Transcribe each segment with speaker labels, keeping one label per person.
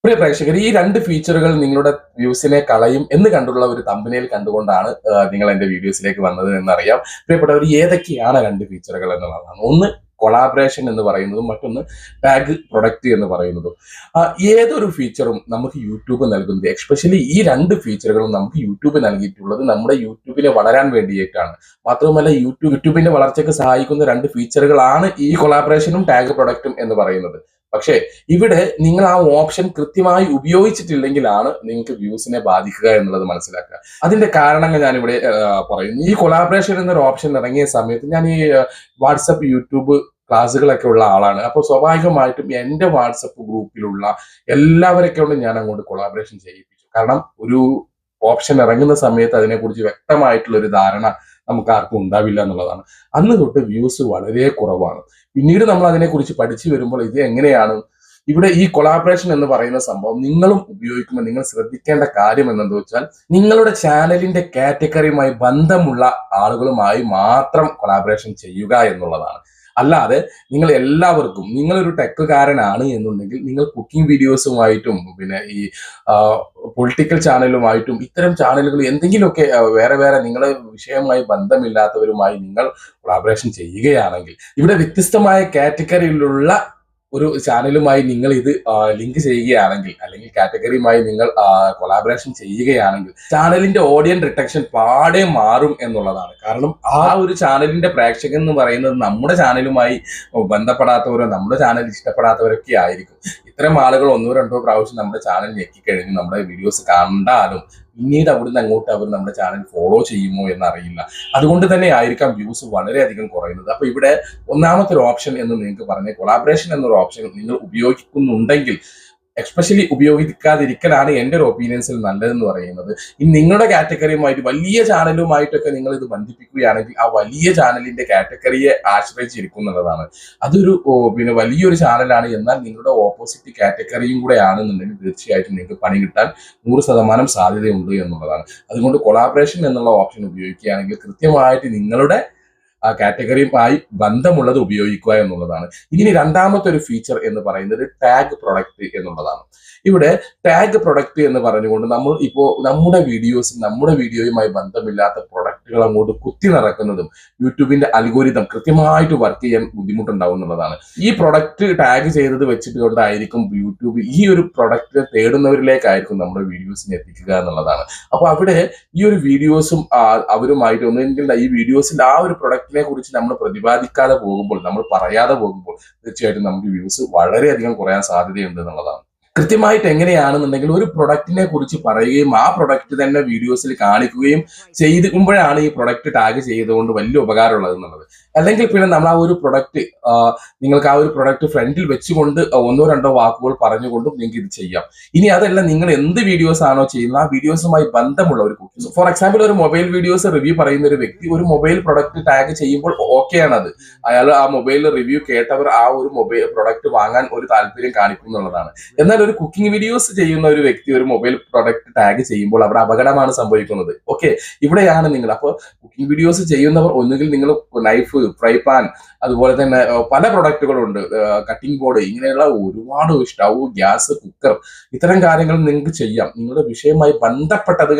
Speaker 1: പ്രിയ പ്രേക്ഷകർ, ഈ രണ്ട് ഫീച്ചറുകൾ നിങ്ങളുടെ വ്യൂസിനെ കളയും എന്ന് കണ്ടുള്ള ഒരു തമ്പനയിൽ കണ്ടുകൊണ്ടാണ് നിങ്ങൾ എന്റെ വീഡിയോസിലേക്ക് വന്നത് എന്നറിയാം. പ്രിയപ്പെട്ടവർ, ഏതൊക്കെയാണ് രണ്ട് ഫീച്ചറുകൾ എന്നുള്ളതാണ്. ഒന്ന് കൊളാബറേഷൻ എന്ന് പറയുന്നതും മറ്റൊന്ന് ടാഗ് പ്രൊഡക്റ്റ് എന്ന് പറയുന്നതും. ഏതൊരു ഫീച്ചറും നമുക്ക് യൂട്യൂബ് നൽകുന്നത്, എസ്പെഷ്യലി ഈ രണ്ട് ഫീച്ചറുകളും നമുക്ക് യൂട്യൂബ് നൽകിയിട്ടുള്ളത് നമ്മുടെ യൂട്യൂബിനെ വളരാൻ വേണ്ടിയിട്ടാണ്. മാത്രവുമല്ല, യൂട്യൂബിന്റെ വളർച്ചയ്ക്ക് സഹായിക്കുന്ന രണ്ട് ഫീച്ചറുകളാണ് ഈ കൊളാബറേഷനും ടാഗ് പ്രൊഡക്റ്റും എന്ന് പറയുന്നത്. പക്ഷേ ഇവിടെ നിങ്ങൾ ആ ഓപ്ഷൻ കൃത്യമായി ഉപയോഗിച്ചിട്ടില്ലെങ്കിലാണ് നിങ്ങൾക്ക് വ്യൂസിനെ ബാധിക്കുക എന്നുള്ളത് മനസ്സിലാക്കുക. അതിന്റെ കാരണങ്ങൾ ഞാനിവിടെ പറയുന്നു. ഈ കൊളാബറേഷൻ എന്നൊരു ഓപ്ഷൻ ഇറങ്ങിയ സമയത്ത് ഞാൻ ഈ വാട്സപ്പ്, യൂട്യൂബ് ക്ലാസ്സുകളൊക്കെ ഉള്ള ആളാണ്. അപ്പോൾ സ്വാഭാവികമായിട്ടും എൻ്റെ വാട്സപ്പ് ഗ്രൂപ്പിലുള്ള എല്ലാവരെയൊക്കെ കൊണ്ട് ഞാൻ അങ്ങോട്ട് കൊളാബറേഷൻ ചെയ്യിപ്പിച്ചു. കാരണം ഒരു ഓപ്ഷൻ ഇറങ്ങുന്ന സമയത്ത് അതിനെക്കുറിച്ച് വ്യക്തമായിട്ടുള്ള ഒരു ധാരണ നമുക്ക് ആർക്കും ഉണ്ടാവില്ല എന്നുള്ളതാണ്. അന്ന് തൊട്ട് വ്യൂസ് വളരെ കുറവാണ്. പിന്നീട് നമ്മൾ അതിനെക്കുറിച്ച് പഠിച്ചു വരുമ്പോൾ ഇത് എങ്ങനെയാണ് ഇവിടെ ഈ കൊളാബറേഷൻ എന്ന് പറയുന്ന സംഭവം നിങ്ങളും ഉപയോഗിക്കുമ്പോൾ നിങ്ങൾ ശ്രദ്ധിക്കേണ്ട കാര്യം എന്തെന്ന് വെച്ചാൽ, നിങ്ങളുടെ ചാനലിന്റെ കാറ്റഗറിയുമായി ബന്ധമുള്ള ആളുകളുമായി മാത്രം കൊളാബറേഷൻ ചെയ്യുക എന്നുള്ളതാണ്. അല്ലാതെ നിങ്ങൾ എല്ലാവർക്കും, നിങ്ങളൊരു ടെക്കുകാരനാണ് എന്നുണ്ടെങ്കിൽ നിങ്ങൾ കുക്കിംഗ് വീഡിയോസുമായിട്ടും പിന്നെ ഈ പൊളിറ്റിക്കൽ ചാനലുമായിട്ടും ഇത്തരം ചാനലുകൾ എന്തെങ്കിലുമൊക്കെ വേറെ വേറെ നിങ്ങളെ വിഷയവുമായി ബന്ധമില്ലാത്തവരുമായി നിങ്ങൾ കൊളാബറേഷൻ ചെയ്യുകയാണെങ്കിൽ, ഇവിടെ വ്യത്യസ്തമായ കാറ്റഗറിയിലുള്ള ഒരു ചാനലുമായി നിങ്ങൾ ഇത് ലിങ്ക് ചെയ്യുകയാണെങ്കിൽ, അല്ലെങ്കിൽ കാറ്റഗറിയുമായി നിങ്ങൾ കൊളാബറേഷൻ ചെയ്യുകയാണെങ്കിൽ, ചാനലിന്റെ ഓഡിയൻസ് റിട്ടക്ഷൻ പാടെ മാറും എന്നുള്ളതാണ്. കാരണം ആ ഒരു ചാനലിന്റെ പ്രേക്ഷകൻ എന്ന് പറയുന്നത് നമ്മുടെ ചാനലുമായി ബന്ധപ്പെടാത്തവരോ നമ്മുടെ ചാനൽ ഇഷ്ടപ്പെടാത്തവരൊക്കെ ആയിരിക്കും. ഇത്തരം ആളുകൾ ഒന്നോ രണ്ടോ പ്രാവശ്യം നമ്മുടെ ചാനൽ ഞെക്കിക്കഴിഞ്ഞ് നമ്മുടെ വീഡിയോസ് കണ്ടാലും പിന്നീട് അവിടുന്ന് അങ്ങോട്ട് അവർ നമ്മുടെ ചാനൽ ഫോളോ ചെയ്യുമോ എന്നറിയില്ല. അതുകൊണ്ട് തന്നെ ആയിരിക്കാം വ്യൂസ് വളരെയധികം കുറയുന്നത്. അപ്പൊ ഇവിടെ ഒന്നാമത്തെ ഒരു ഓപ്ഷൻ എന്ന് നിങ്ങൾക്ക് പറഞ്ഞ കൊളാബറേഷൻ എന്നൊരു ഓപ്ഷൻ നിങ്ങൾ ഉപയോഗിക്കുന്നുണ്ടെങ്കിൽ, എസ്പെഷ്യലി ഉപയോഗിക്കാതിരിക്കലാണ് എൻ്റെ ഒരു ഒപ്പീനിയൻസിൽ നല്ലതെന്ന് പറയുന്നത്. ഇനി നിങ്ങളുടെ കാറ്റഗറിയുമായിട്ട് വലിയ ചാനലുമായിട്ടൊക്കെ നിങ്ങൾ ഇത് ബന്ധിപ്പിക്കുകയാണെങ്കിൽ ആ വലിയ ചാനലിന്റെ കാറ്റഗറിയെ ആശ്രയിച്ചിരിക്കുന്നതാണ്. അതൊരു പിന്നെ വലിയൊരു ചാനലാണ്, എന്നാൽ നിങ്ങളുടെ ഓപ്പോസിറ്റ് കാറ്റഗറിയും കൂടെ ആണെന്നുണ്ടെങ്കിൽ തീർച്ചയായിട്ടും നിങ്ങൾക്ക് പണി കിട്ടാൻ 100% സാധ്യതയുണ്ട് എന്നുള്ളതാണ്. അതുകൊണ്ട് കൊളാബറേഷൻ എന്നുള്ള ഓപ്ഷൻ ഉപയോഗിക്കുകയാണെങ്കിൽ കൃത്യമായിട്ട് നിങ്ങളുടെ ആ കാറ്റഗറിയുമായി ബന്ധമുള്ളത് ഉപയോഗിക്കുക എന്നുള്ളതാണ്. ഇനി രണ്ടാമത്തെ ഒരു ഫീച്ചർ എന്ന് പറയുന്നത് ടാഗ് പ്രൊഡക്റ്റ് എന്നുള്ളതാണ്. ഇവിടെ ടാഗ് പ്രൊഡക്റ്റ് എന്ന് പറഞ്ഞുകൊണ്ട് നമ്മൾ ഇപ്പോൾ നമ്മുടെ വീഡിയോയുമായി ബന്ധമില്ലാത്ത പ്രൊഡക്റ്റുകൾ അങ്ങോട്ട് കുത്തി നിറക്കുന്നതും യൂട്യൂബിന്റെ അൽഗോരിതം കൃത്യമായിട്ട് വർക്ക് ചെയ്യാൻ ബുദ്ധിമുട്ടുണ്ടാവും എന്നുള്ളതാണ്. ഈ പ്രൊഡക്റ്റ് ടാഗ് ചെയ്തത് വെച്ചിട്ട് കൊണ്ടായിരിക്കും യൂട്യൂബ് ഈ ഒരു പ്രൊഡക്റ്റ് തേടുന്നവരിലേക്കായിരിക്കും നമ്മുടെ വീഡിയോസിനെ എത്തിക്കുക എന്നുള്ളതാണ്. അപ്പൊ അവിടെ ഈ ഒരു വീഡിയോസും അവരുമായിട്ട് ഒന്നെങ്കിൽ ഈ വീഡിയോസിൽ ആ ഒരു പ്രൊഡക്റ്റിനെ കുറിച്ച് നമ്മൾ പ്രതിപാദിക്കാതെ പോകുമ്പോൾ, നമ്മൾ പറയാതെ പോകുമ്പോൾ തീർച്ചയായിട്ടും നമുക്ക് വ്യൂസ് വളരെയധികം കുറയാൻ സാധ്യതയുണ്ട് എന്നുള്ളതാണ്. കൃത്യമായിട്ട് എങ്ങനെയാണെന്നുണ്ടെങ്കിൽ ഒരു പ്രൊഡക്റ്റിനെ കുറിച്ച് പറയുകയും ആ പ്രൊഡക്റ്റ് തന്നെ വീഡിയോസിൽ കാണിക്കുകയും ചെയ്യുമ്പോഴാണ് ഈ പ്രൊഡക്റ്റ് ടാഗ് ചെയ്തുകൊണ്ട് വലിയ ഉപകാരമുള്ളത് എന്നുള്ളത്. അല്ലെങ്കിൽ പിന്നെ നമ്മൾ ആ ഒരു പ്രൊഡക്റ്റ് നിങ്ങൾക്ക് ആ ഒരു പ്രൊഡക്റ്റ് ഫ്രണ്ടിൽ വെച്ചുകൊണ്ട് ഒന്നോ രണ്ടോ വാക്കുകൾ പറഞ്ഞുകൊണ്ടും നിങ്ങൾക്ക് ഇത് ചെയ്യാം. ഇനി അതല്ല, നിങ്ങൾ എന്ത് വീഡിയോസ് ആണോ ചെയ്യുന്നത് ആ വീഡിയോസുമായി ബന്ധമുള്ള ഒരു കുക്കിംഗ്, ഫോർ എക്സാമ്പിൾ ഒരു മൊബൈൽ വീഡിയോസ് റിവ്യൂ പറയുന്ന ഒരു വ്യക്തി ഒരു മൊബൈൽ പ്രൊഡക്റ്റ് ടാഗ് ചെയ്യുമ്പോൾ ഓക്കെയാണ്. അത് അയാൾ ആ മൊബൈൽ റിവ്യൂ കേട്ടവർ ആ ഒരു മൊബൈൽ പ്രൊഡക്റ്റ് വാങ്ങാൻ ഒരു താല്പര്യം കാണിക്കും എന്നുള്ളതാണ്. എന്നാൽ ഒരു കുക്കിംഗ് വീഡിയോസ് ചെയ്യുന്ന ഒരു വ്യക്തി ഒരു മൊബൈൽ പ്രൊഡക്റ്റ് ടാഗ് ചെയ്യുമ്പോൾ അവിടെ അപകടമാണ് സംഭവിക്കുന്നത്. ഓക്കെ, ഇവിടെയാണ് നിങ്ങൾ. അപ്പോൾ കുക്കിംഗ് വീഡിയോസ് ചെയ്യുന്നവർ ഒന്നുകിൽ നിങ്ങൾ നൈഫ്, ഫ്രൈ പാൻ, അതുപോലെ തന്നെ പല പ്രൊഡക്റ്റുകളുണ്ട്, കട്ടിംഗ് ബോർഡ്, ഇങ്ങനെയുള്ള ഒരുപാട് സ്റ്റൗ, ഗ്യാസ്, കുക്കർ, ഇത്തരം കാര്യങ്ങൾ നിങ്ങൾക്ക് ചെയ്യാം. നിങ്ങളുടെ വിഷയവുമായി ബന്ധപ്പെട്ടത്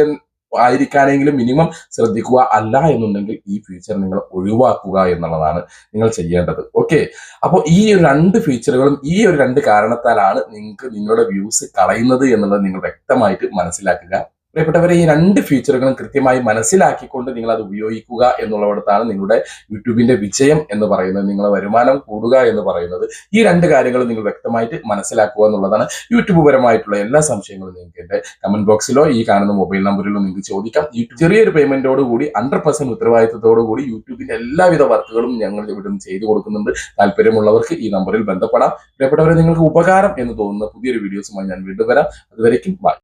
Speaker 1: ആയിരിക്കാനെങ്കിലും മിനിമം ശ്രദ്ധിക്കുക. അല്ല എന്നുണ്ടെങ്കിൽ ഈ ഫീച്ചർ നിങ്ങൾ ഒഴിവാക്കുക എന്നുള്ളതാണ് നിങ്ങൾ ചെയ്യേണ്ടത്. ഓക്കെ, അപ്പോൾ ഈ രണ്ട് ഫീച്ചറുകളും ഈ ഒരു രണ്ട് കാരണത്താലാണ് നിങ്ങൾക്ക് നിങ്ങളുടെ വ്യൂസ് കളയുന്നത് എന്നുള്ളത് നിങ്ങൾ വ്യക്തമായിട്ട് മനസ്സിലാക്കുക. പ്രിയപ്പെട്ടവരെ, ഈ രണ്ട് ഫീച്ചറുകളും കൃത്യമായി മനസ്സിലാക്കിക്കൊണ്ട് നിങ്ങൾ അത് ഉപയോഗിക്കുക എന്നുള്ളിടത്താണ് നിങ്ങളുടെ യൂട്യൂബിന്റെ വിജയം എന്ന് പറയുന്നത്, നിങ്ങളുടെ വരുമാനം കൂടുക എന്ന് പറയുന്നത്. ഈ രണ്ട് കാര്യങ്ങളും നിങ്ങൾ വ്യക്തമായിട്ട് മനസ്സിലാക്കുക എന്നുള്ളതാണ്. യൂട്യൂബ് പരമായിട്ടുള്ള എല്ലാ സംശയങ്ങളും നിങ്ങൾക്ക് എന്റെ കമന്റ് ബോക്സിലോ ഈ കാണുന്ന മൊബൈൽ നമ്പറിലോ നിങ്ങൾക്ക് ചോദിക്കാം. ചെറിയൊരു പേയ്മെന്റോട് കൂടി 100% ഉത്തരവാദിത്തത്തോടു കൂടി യൂട്യൂബിന്റെ എല്ലാവിധ വർക്കുകളും ഞങ്ങൾ ഇവിടെ നിന്ന് ചെയ്തു കൊടുക്കുന്നുണ്ട്. താല്പര്യമുള്ളവർക്ക് ഈ നമ്പറിൽ ബന്ധപ്പെടാം. പ്രിയപ്പെട്ടവരെ, നിങ്ങൾക്ക് ഉപകാരം എന്ന് തോന്നുന്ന പുതിയൊരു വീഡിയോസുമായി ഞാൻ വീണ്ടും വരാം. അതുവരേക്കും ബൈ.